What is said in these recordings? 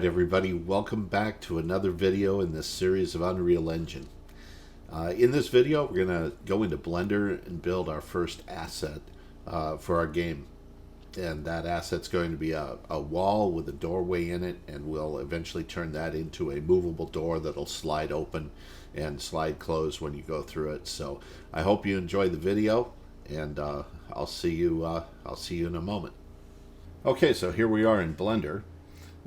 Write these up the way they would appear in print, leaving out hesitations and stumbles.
everybody, welcome back to another video in this series of Unreal Engine. In this video we're going to go into Blender and build our first asset for our game. And that asset's going to be a wall with a doorway in it, and we'll eventually turn that into a movable door that'll slide open and slide closed when you go through it. So I hope you enjoy the video, and I'll see you in a moment. Okay, so here we are in Blender.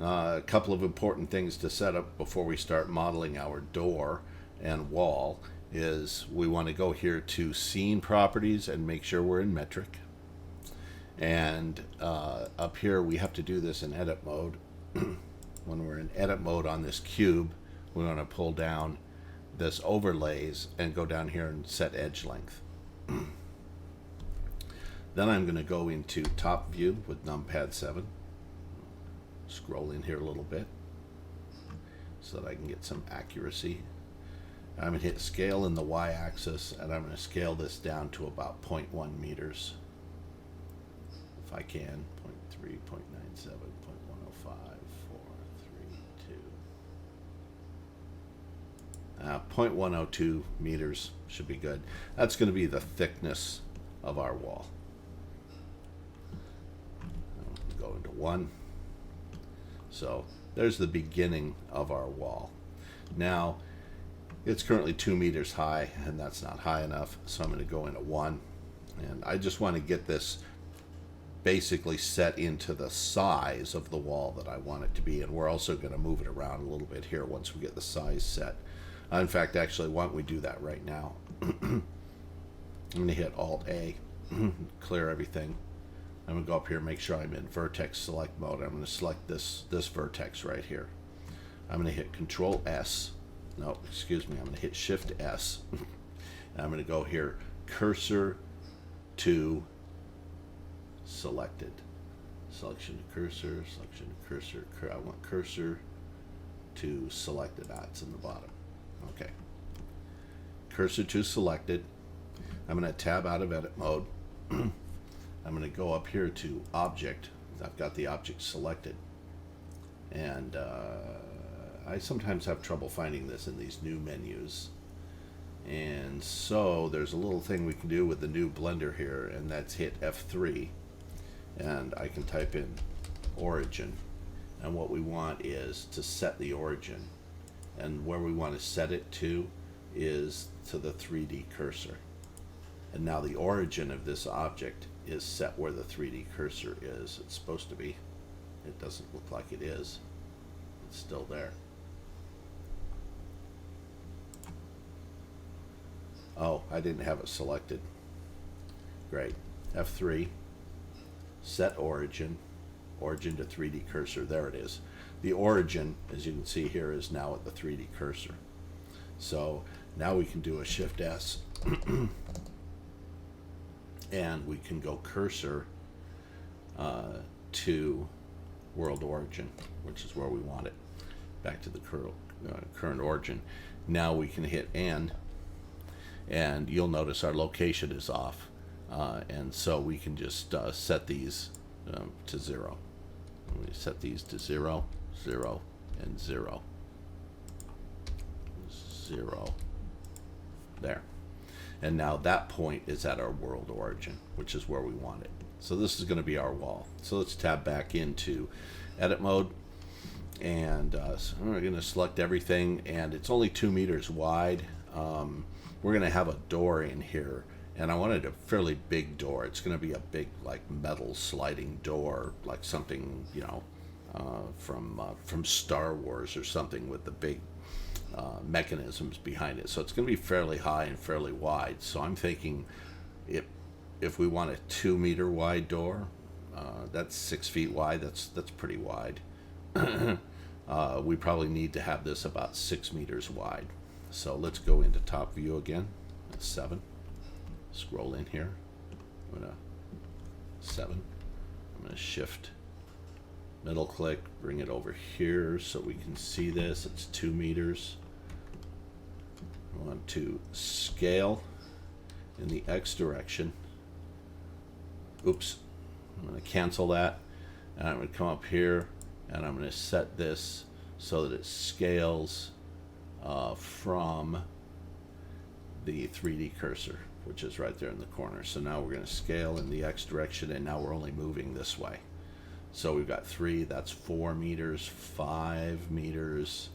A couple of important things to set up before we start modeling our door and wall is we want to go here to Scene Properties and make sure we're in Metric. And up here we have to do this in Edit mode. When we're in Edit mode on this cube, we want to pull down this Overlays and go down here and set Edge Length. Then I'm going to go into Top View with Numpad 7. Scroll in here a little bit so that I can get some accuracy. I'm going to hit Scale in the Y-axis, and I'm going to scale this down to about 0.1 meters. If I can, 0.3, 0.97, 0.105, 4, 3, 2. 0.102 meters should be good. That's going to be the thickness of our wall. I'll go into 1. So there's the beginning of our wall. Now it's currently 2 meters high, and that's not high enough, so I'm going to go into 1, and I just want to get this basically set into the size of the wall that I want it to be, and we're also going to move it around a little bit here once we get the size set. In fact, actually, why don't we do that right now? I'm going to hit Alt A, clear everything. I'm going to go up here and make sure I'm in vertex select mode. I'm going to select this vertex right here. I'm going to hit Control S. No, excuse me. I'm going to hit Shift S. And I'm going to go here, cursor to selected. Selection to cursor, selection to cursor. I want cursor to selected. It's in the bottom. Okay. Cursor to selected. I'm going to tab out of edit mode. I'm going to go up here to Object. I've got the object selected. And I sometimes have trouble finding this in these new menus. And so there's a little thing we can do with the new Blender here, and that's hit F3. And I can type in origin. And what we want is to set the origin. And where we want to set it to is to the 3D cursor. And now the origin of this object is set where the 3D cursor is. It's supposed to be. It doesn't look like it is. It's still there. Oh, I didn't have it selected. Great. F3. Set origin. Origin to 3D cursor. There it is. The origin, as you can see here, is now at the 3D cursor. So now we can do a Shift S. And we can go cursor to world origin, which is where we want it, back to the current origin. Now we can hit and you'll notice our location is off, and so we can just set these to 0. We set these to 0, 0, and 0. 0. There. And now that point is at our world origin, which is where we want it. So this is going to be our wall. So let's tab back into edit mode. And so we're going to select everything. And it's only 2 meters wide. We're going to have a door in here. And I wanted a fairly big door. It's going to be a big, like, metal sliding door, like something, you know, from Star Wars or something with the big mechanisms behind it. So it's going to be fairly high and fairly wide. So I'm thinking if we want a 2 meter wide door, that's 6 feet wide. That's pretty wide. We probably need to have this about 6 meters wide. So let's go into top view again. That's 7. Scroll in here. I'm going to 7. I'm going to shift middle click, bring it over here so we can see this. It's 2 meters. I want to scale in the X direction. Oops. I'm going to cancel that, and I'm going to come up here and I'm going to set this so that it scales from the 3D cursor, which is right there in the corner. So now we're going to scale in the X direction, and now we're only moving this way. So we've got 3, that's 4 meters, 5 meters,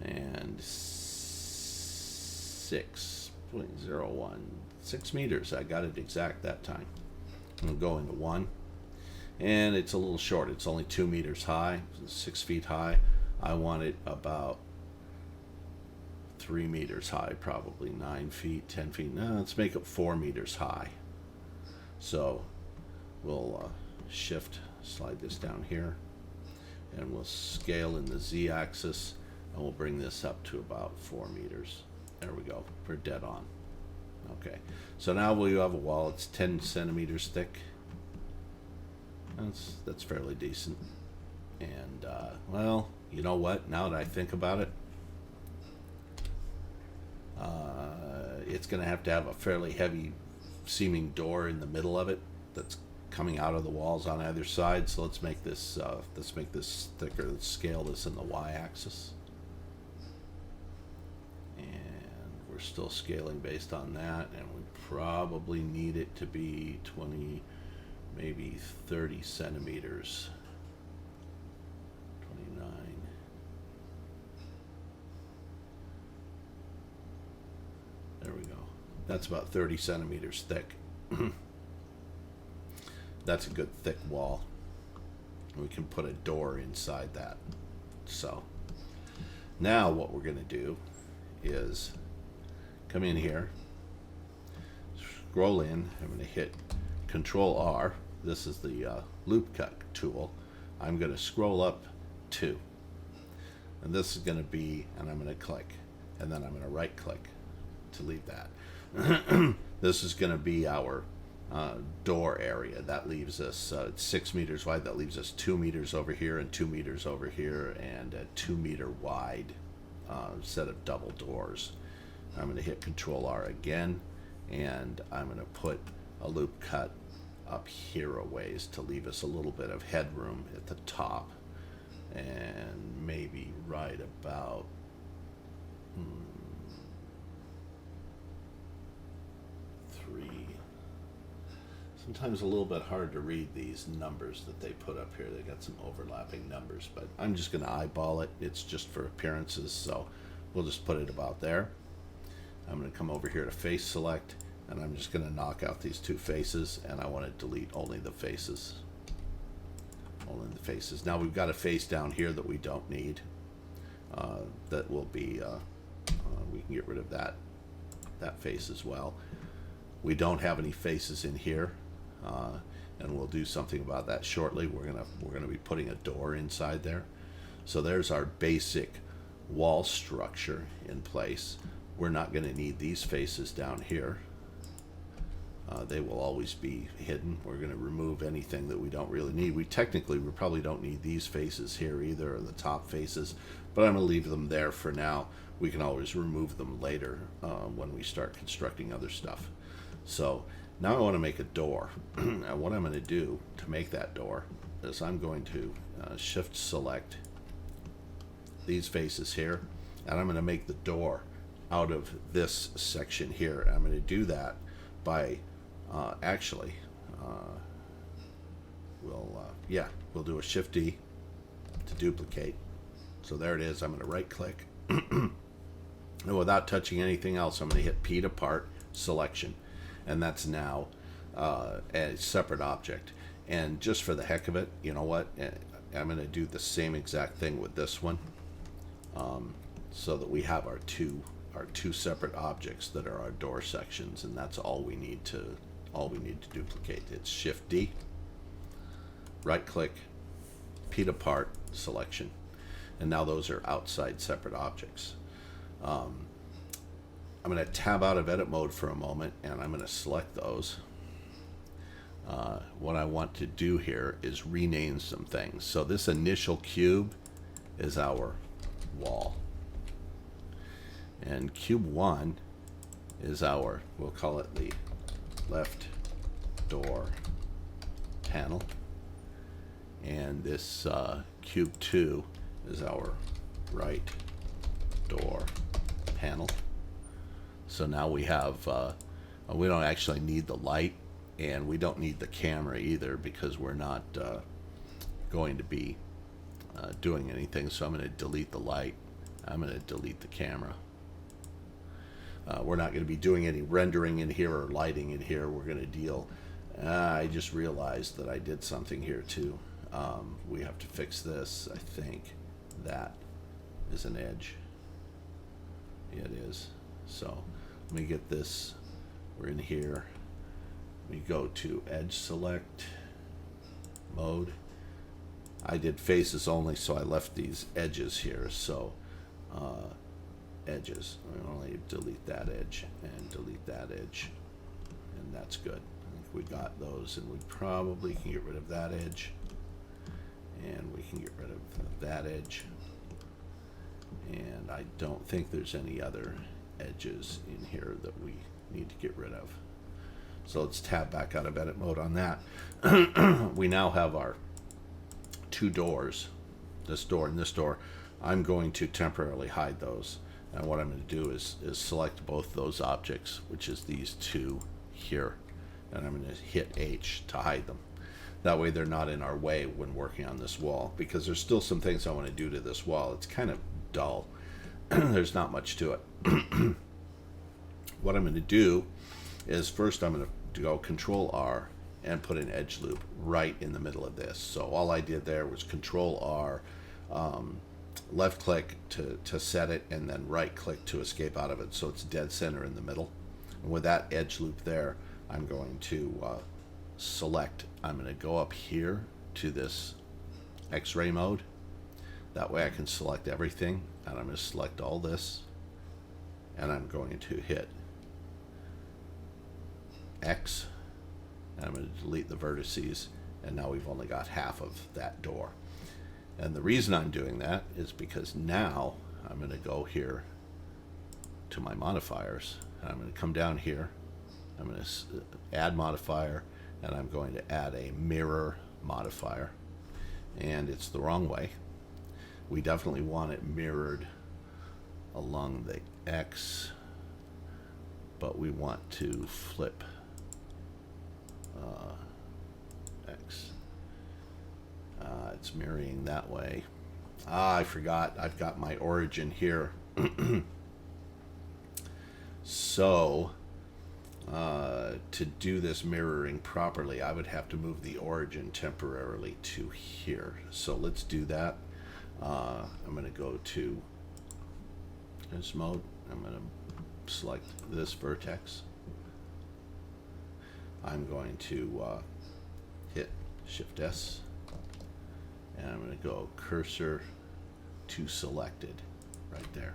and 6.01. 6 meters. I got it exact that time. I'm going to 1. And it's a little short. It's only 2 meters high, 6 feet high. I want it about 3 meters high, probably 9 feet, 10 feet. No, let's make it 4 meters high. So we'll slide this down here, and we'll scale in the Z-axis, and we'll bring this up to about 4 meters. There we go. We're dead on. Okay. So now we have a wall. It's 10 centimeters thick. That's fairly decent. And well, you know what? Now that I think about it, it's going to have a fairly heavy seeming door in the middle of it that's coming out of the walls on either side. So let's make this thicker. Let's scale this in the Y-axis, and we're still scaling based on that, and we probably need it to be 20, maybe 30 centimeters. 29. There we go. That's about 30 centimeters thick. That's a good thick wall. We can put a door inside that. So now what we're going to do is come in here, scroll in. I'm going to hit Control R. This is the loop cut tool. I'm going to scroll up 2. And this is going to be, and I'm going to click, and then I'm going to right click to leave that. This is going to be our door area. That leaves us, it's 6 meters wide. That leaves us 2 meters over here and 2 meters over here, and a 2 meter wide set of double doors. I'm going to hit Control R again, and I'm going to put a loop cut up here a ways to leave us a little bit of headroom at the top, and maybe right about 3. Sometimes a little bit hard to read these numbers that they put up here. They got some overlapping numbers, but I'm just going to eyeball it. It's just for appearances, so we'll just put it about there. I'm going to come over here to face select, and I'm just going to knock out these 2 faces, and I want to delete only the faces. Only the faces. Now we've got a face down here that we don't need. That will be, we can get rid of that face as well. We don't have any faces in here, and we'll do something about that shortly. We're gonna be putting a door inside there. So there's our basic wall structure in place. We're not going to need these faces down here. They will always be hidden. We're going to remove anything that we don't really need. We probably don't need these faces here either, or the top faces, but I'm going to leave them there for now. We can always remove them later when we start constructing other stuff. So now I want to make a door. And what I'm going to do to make that door is I'm going to shift select these faces here, and I'm going to make the door out of this section here. I'm going to do that by we'll do a Shift D to duplicate. So there it is. I'm going to right click, and without touching anything else, I'm going to hit P to part selection, and that's now a separate object. And just for the heck of it, you know what, I'm going to do the same exact thing with this one, so that we have our two separate objects that are our door sections, and that's all we need to duplicate. It's Shift D, right click, P to part selection, and now those are outside separate objects. I'm going to tab out of edit mode for a moment, and I'm going to select those. What I want to do here is rename some things. So this initial cube is our wall, and cube 1 is our, we'll call it the left door panel, and this cube 2 is our right door panel. So now we have, we don't actually need the light, and we don't need the camera either, because we're not going to be doing anything. So I'm going to delete the light. I'm going to delete the camera. We're not going to be doing any rendering in here or lighting in here. We're going to deal. I just realized that I did something here too. We have to fix this. I think that is an edge. Yeah, it is. So let me get this. We're in here. We go to edge select mode. I did faces only, so I left these edges here. So edges. I only delete that edge and delete that edge, and that's good. I think we got those, and we probably can get rid of that edge, and we can get rid of that edge, and I don't think there's any other edges in here that we need to get rid of. So let's tab back out of edit mode on that. We now have our two doors, this door and this door. I'm going to temporarily hide those, and what I'm going to do is select both those objects, which is these two here, and I'm going to hit H to hide them. That way they're not in our way when working on this wall, because there's still some things I want to do to this wall. It's kind of dull. There's not much to it. What I'm going to do is first I'm going to go Control R and put an edge loop right in the middle of this. So all I did there was Control R, left click to set it, and then right click to escape out of it, so it's dead center in the middle. And with that edge loop there, I'm going to select. I'm going to go up here to this X-ray mode. That way I can select everything, and I'm going to select all this, and I'm going to hit X, and I'm going to delete the vertices, and now we've only got half of that door. And the reason I'm doing that is because now I'm going to go here to my modifiers, and I'm going to come down here. I'm going to add modifier, and I'm going to add a mirror modifier, and it's the wrong way. We definitely want it mirrored along the X, but we want to flip X. It's mirroring that way. I forgot. I've got my origin here. So to do this mirroring properly, I would have to move the origin temporarily to here. So let's do that. I'm going to go to this mode. I'm going to select this vertex. I'm going to hit Shift S, and I'm going to go cursor to selected right there.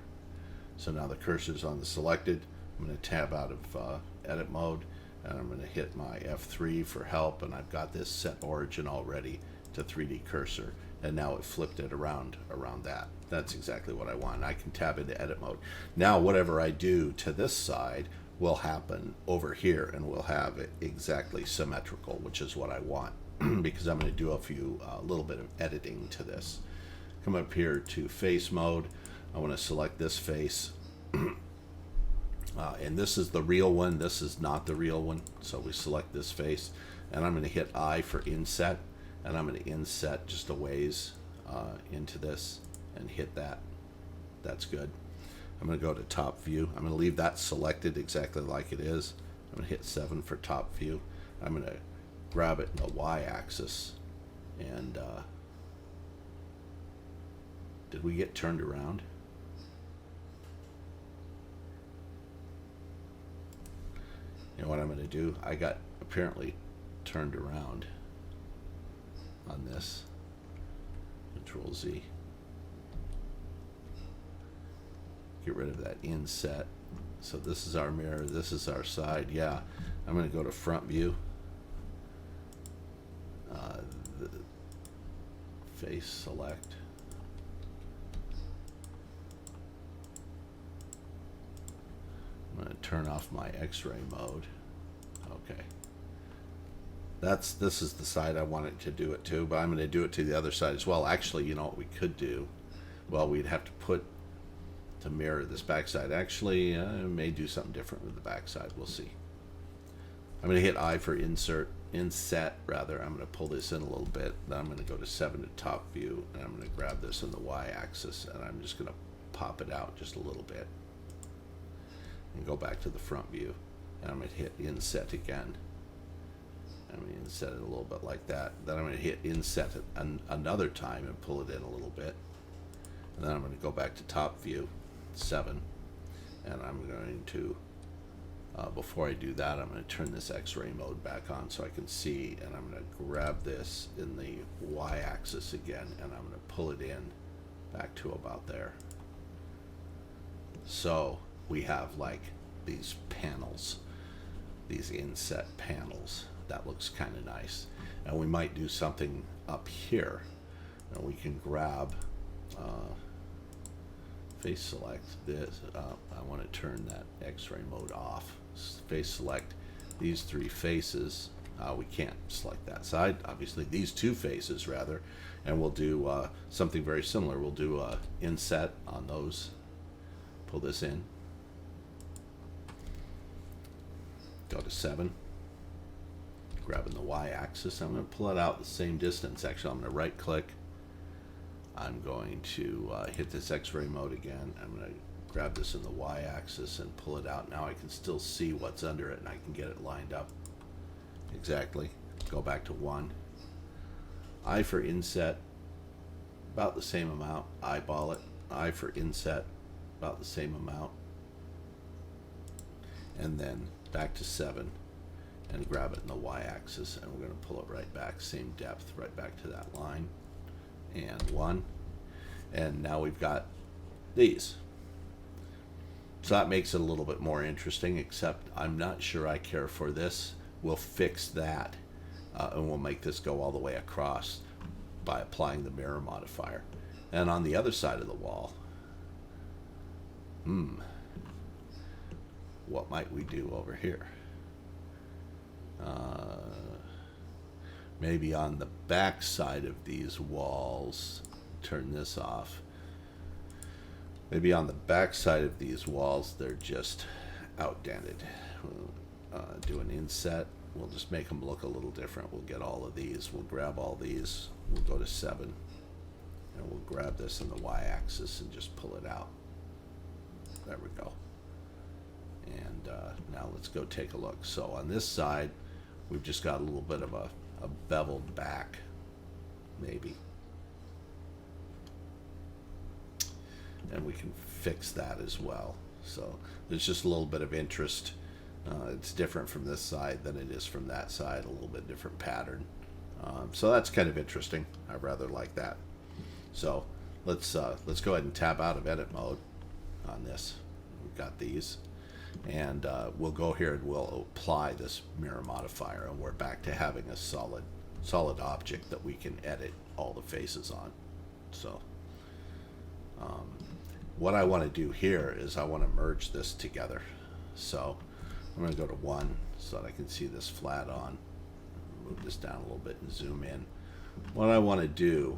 So now the cursor is on the selected. I'm going to tab out of edit mode, and I'm going to hit my F3 for help, and I've got this set origin already to 3D cursor, and now it flipped it around that. That's exactly what I want. I can tab into edit mode. Now whatever I do to this side will happen over here, and we'll have it exactly symmetrical, which is what I want. Because I'm going to do a little bit of editing to this. Come up here to face mode. I want to select this face, and this is the real one. This is not the real one, so we select this face, and I'm going to hit I for inset, and I'm going to inset just a ways into this and hit that. That's good. I'm going to go to top view. I'm going to leave that selected exactly like it is. I'm going to hit 7 for top view. I'm going to grab it in the y-axis, and did we get turned around? You know what I'm going to do? I got apparently turned around on this. Control Z. Get rid of that inset. So this is our mirror, this is our side. Yeah, I'm going to go to front view. The face select. I'm going to turn off my X-ray mode. Okay. This is the side I wanted to do it to, but I'm going to do it to the other side as well. Actually, you know what we could do Well, we'd have to put to mirror this backside. Actually, I may do something different with the backside. We'll see. I'm going to hit I for inset rather. I'm going to pull this in a little bit. Then I'm going to go to 7 to top view, and I'm going to grab this on the Y-axis, and I'm just going to pop it out just a little bit. And go back to the front view. And I'm going to hit inset again. I'm going to inset it a little bit like that. Then I'm going to hit inset it another time and pull it in a little bit. And then I'm going to go back to top view, 7. And I'm going to, before I do that, I'm going to turn this X-ray mode back on so I can see. And I'm going to grab this in the Y-axis again, and I'm going to pull it in back to about there. So we have like these panels, these inset panels. That looks kind of nice. And we might do something up here, and we can grab face select this. I want to turn that X-ray mode off. Face select these 3 faces. We can't select that side, obviously these 2 faces rather, and we'll do something very similar. We'll do inset on those. Pull this in, go to 7, grabbing the Y-axis. I'm going to pull it out the same distance. Actually, I'm going to right click. I'm going to hit this X-ray mode again. I'm going to grab this in the Y-axis and pull it out. Now I can still see what's under it, and I can get it lined up exactly. Go back to 1. I for inset, about the same amount. Eyeball it. I for inset, about the same amount. And then back to 7 and grab it in the Y-axis, and we're going to pull it right back, same depth, right back to that line. And 1. And now we've got these. So that makes it a little bit more interesting, except I'm not sure I care for this. We'll fix that, and we'll make this go all the way across by applying the mirror modifier. And on the other side of the wall, what might we do over here? Maybe on the back side of these walls, turn this off. Maybe on the back side of these walls, they're just outdented. We'll do an inset. We'll just make them look a little different. We'll get all of these. We'll grab all these. We'll go to 7. And we'll grab this on the Y-axis and just pull it out. There we go. And now let's go take a look. So on this side, we've just got a little bit of a beveled back, maybe. And we can fix that as well. So there's just a little bit of interest. It's different from this side than it is from that side, a little bit different pattern. So that's kind of interesting. I rather like that. So let's go ahead and tab out of edit mode on this. We've got these, and we'll go here and we'll apply this mirror modifier, and we're back to having a solid object that we can edit all the faces on. So what I want to do here is I want to merge this together. So I'm going to go to 1 so that I can see this flat on. Move this down a little bit and zoom in. What I want to do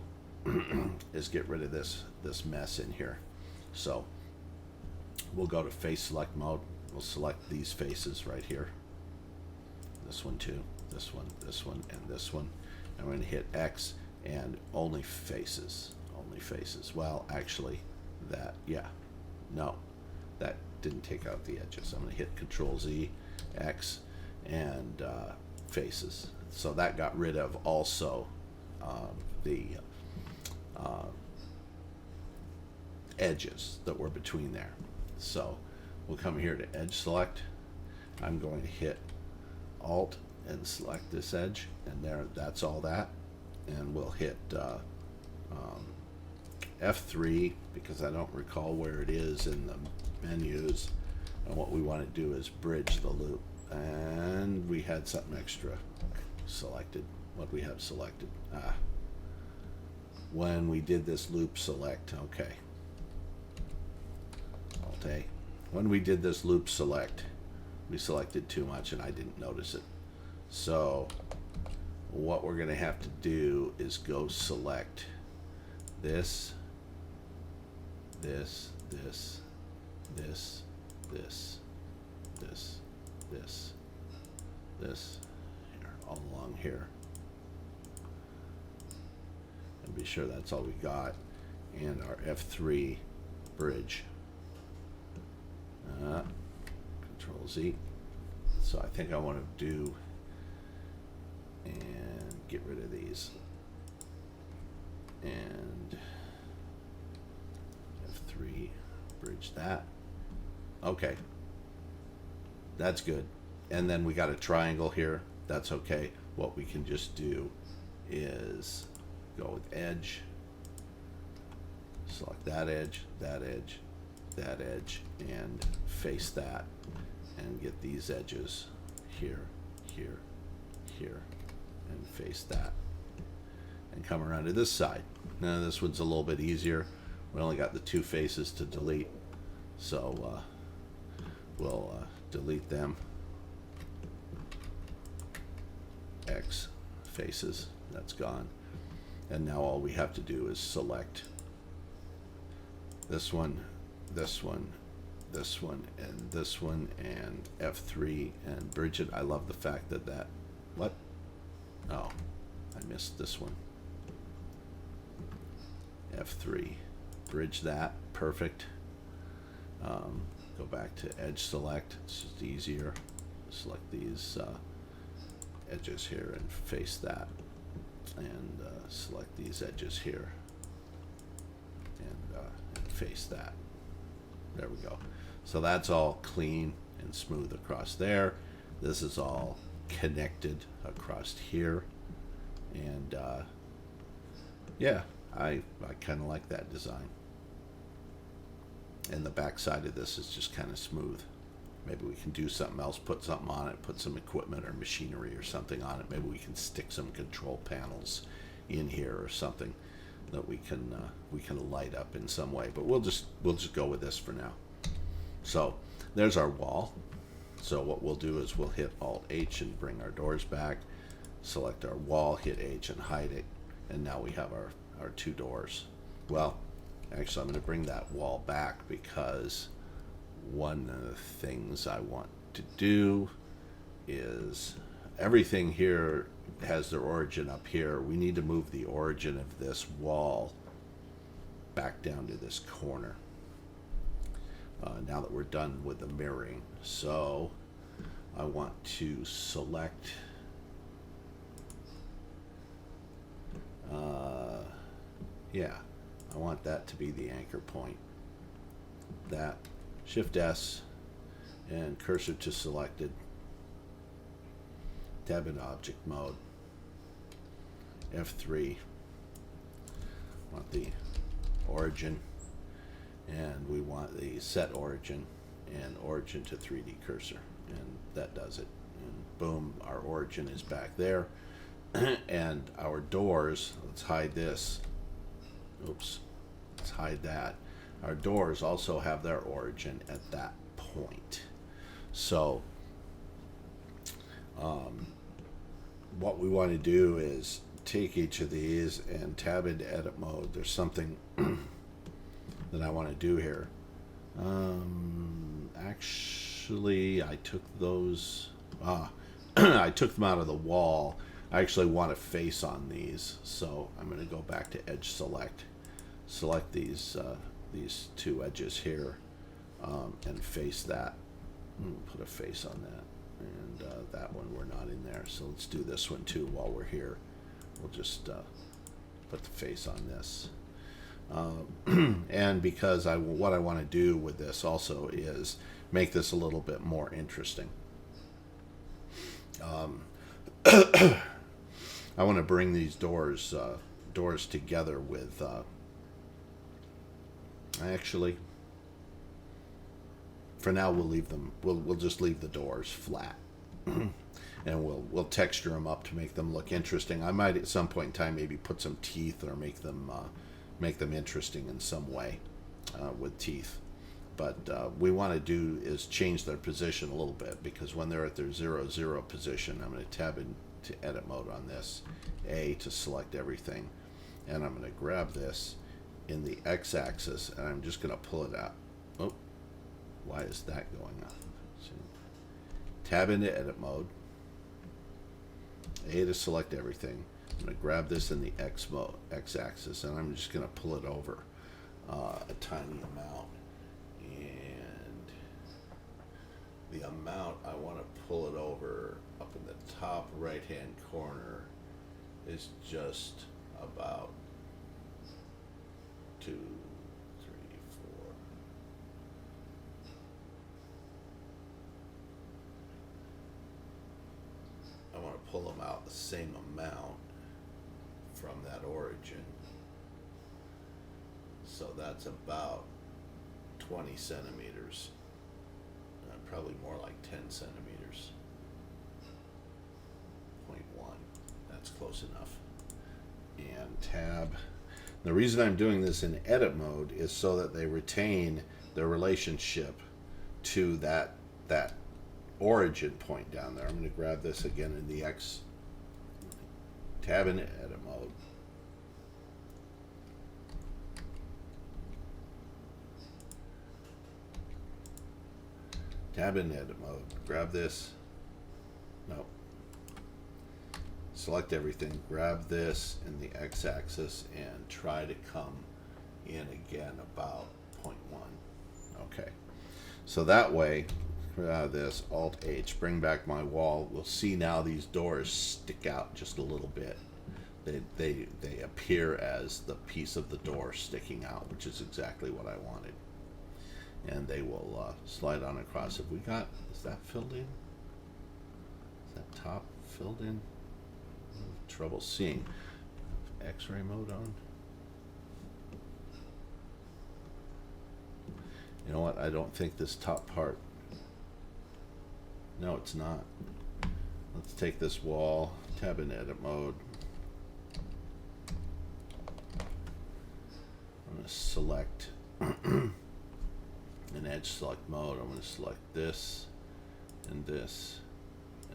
is get rid of this mess in here. So we'll go to face select mode. We'll select these faces right here. This one too, this one, and this one. And we're going to hit X and only faces. Only faces. Well, actually, that, yeah. No, that didn't take out the edges. I'm going to hit Control Z, X, and faces. So that got rid of also the edges that were between there. So we'll come here to edge select. I'm going to hit Alt and select this edge, and there, that's all that. And we'll hit F3 because I don't recall where it is in the menus. And what we want to do is bridge the loop. And we had something extra selected. What we have selected? When we did this loop select, okay. Alt A. When we did this loop select, we selected too much and I didn't notice it. So what we're going to have to do is go select this this, this, this, this, this, this, this, here, all along here. And be sure that's all we got. And our F3 bridge. Control Z. So I think I want to do and get rid of these. And F3 bridge that. Okay. That's good. And then we got a triangle here. That's okay. What we can just do is go with edge. Select that edge, that edge, that edge, and face that. And get these edges here, here, here, and face that. And come around to this side. Now this one's a little bit easier. We only got the two faces to delete. So we'll delete them. X faces, that's gone. And now all we have to do is select this one, this one, this one, and this one, and F3 and bridge it. I love the fact that what? Oh, I missed this one. F3, bridge that, perfect. Go back to edge select, it's just easier. Select these edges here and face that. And select these edges here and face that. There we go. So that's all clean and smooth across there. This is all connected across here. And yeah, I kind of like that design. And the back side of this is just kind of smooth. Maybe we can do something else, put something on it, put some equipment or machinery or something on it. Maybe we can stick some control panels in here or something that we can light up in some way. But we'll just go with this for now. So there's our wall. So what we'll do is we'll hit Alt H and bring our doors back. Select our wall, hit H and hide it, and now we have our two doors. Well, actually, I'm going to bring that wall back because one of the things I want to do is everything here has their origin up here. We need to move the origin of this wall back down to this corner now that we're done with the mirroring. So I want to select yeah, I want that to be the anchor point. That, Shift S and cursor to selected, tab in object mode, F3, want the origin, and we want the set origin and origin to 3D cursor, and that does it. And boom, our origin is back there. And our doors, let's hide this. Oops, let's hide that. Our doors also have their origin at that point. So what we want to do is take each of these and tab into edit mode. There's something that I want to do here. Actually, I took those, I took them out of the wall. I actually want a face on these, so I'm going to go back to edge select, select these two edges here, and face that. Put a face on that, and that one we're not in there. So let's do this one too while we're here. We'll just put the face on this, and because what I want to do with this also is make this a little bit more interesting. I want to bring these doors together with actually, for now we'll leave them, we'll just leave the doors flat. And we'll texture them up to make them look interesting. I might at some point in time maybe put some teeth or make them interesting in some way with teeth. But we want to do is change their position a little bit, because when they're at their 0, 0 position, I'm going to tab into edit mode on this, A to select everything, and I'm going to grab this in the x-axis, and I'm just going to pull it out. Oh, why is that going up? So, tab into edit mode. A to select everything. I'm going to grab this in the x-axis, and I'm just going to pull it over a tiny amount. And the amount I want to pull it over up in the top right-hand corner is just about 2, 3, 4. I want to pull them out the same amount from that origin. So that's about 20 centimeters. Probably more like 10 centimeters. 0.1. That's close enough. And tab. The reason I'm doing this in edit mode is so that they retain their relationship to that origin point down there. I'm going to grab this again in the X, tab in edit mode. Tab in edit mode. Grab this. Nope. Select everything. Grab this in the x-axis and try to come in again about 0.1. Okay. So that way, out of this, Alt-H, bring back my wall. We'll see now these doors stick out just a little bit. They appear as the piece of the door sticking out, which is exactly what I wanted. And they will slide on across. Have we got, is that filled in? Is that top filled in? Trouble seeing. X-ray mode on. You know what? I don't think this top part. No, it's not. Let's take this wall, tab in edit mode. I'm going to select in edge select mode. I'm going to select this and this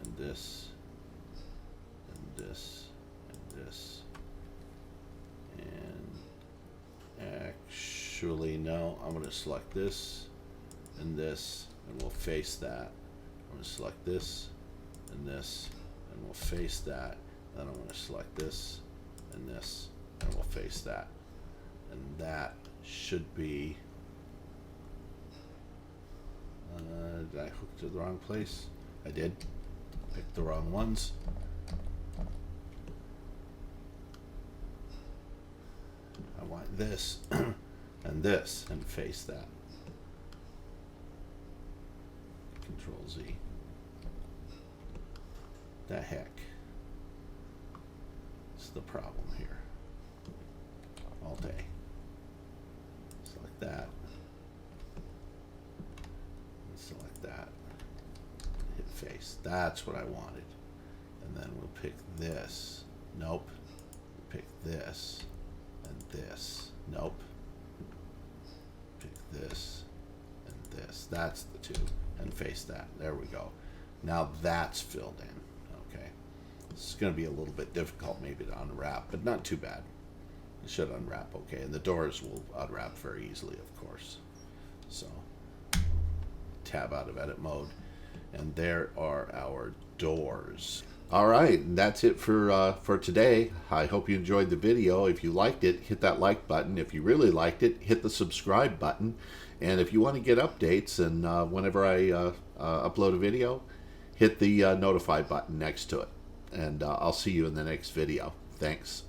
and this and this and this. And actually, no, I'm going to select this and this, and we'll face that. I'm going to select this and this, and we'll face that. Then I'm going to select this and this, and we'll face that. And that should be. Did I hook to the wrong place? I did. Picked the wrong ones. I want this and this, and face that. Control Z. The heck is the problem here? All day. Select that. And select that. Hit face. That's what I wanted. And then we'll pick this. Nope. Pick this. And this. Nope. Pick this. And this. That's the two. And face that. There we go. Now that's filled in. Okay. This is going to be a little bit difficult maybe to unwrap, but not too bad. It should unwrap okay. And the doors will unwrap very easily, of course. So, tab out of edit mode. And there are our doors. All right, and that's it for today. I hope you enjoyed the video. If you liked it, hit that like button. If you really liked it, hit the subscribe button. And if you want to get updates, and whenever I upload a video, hit the notify button next to it. And I'll see you in the next video. Thanks.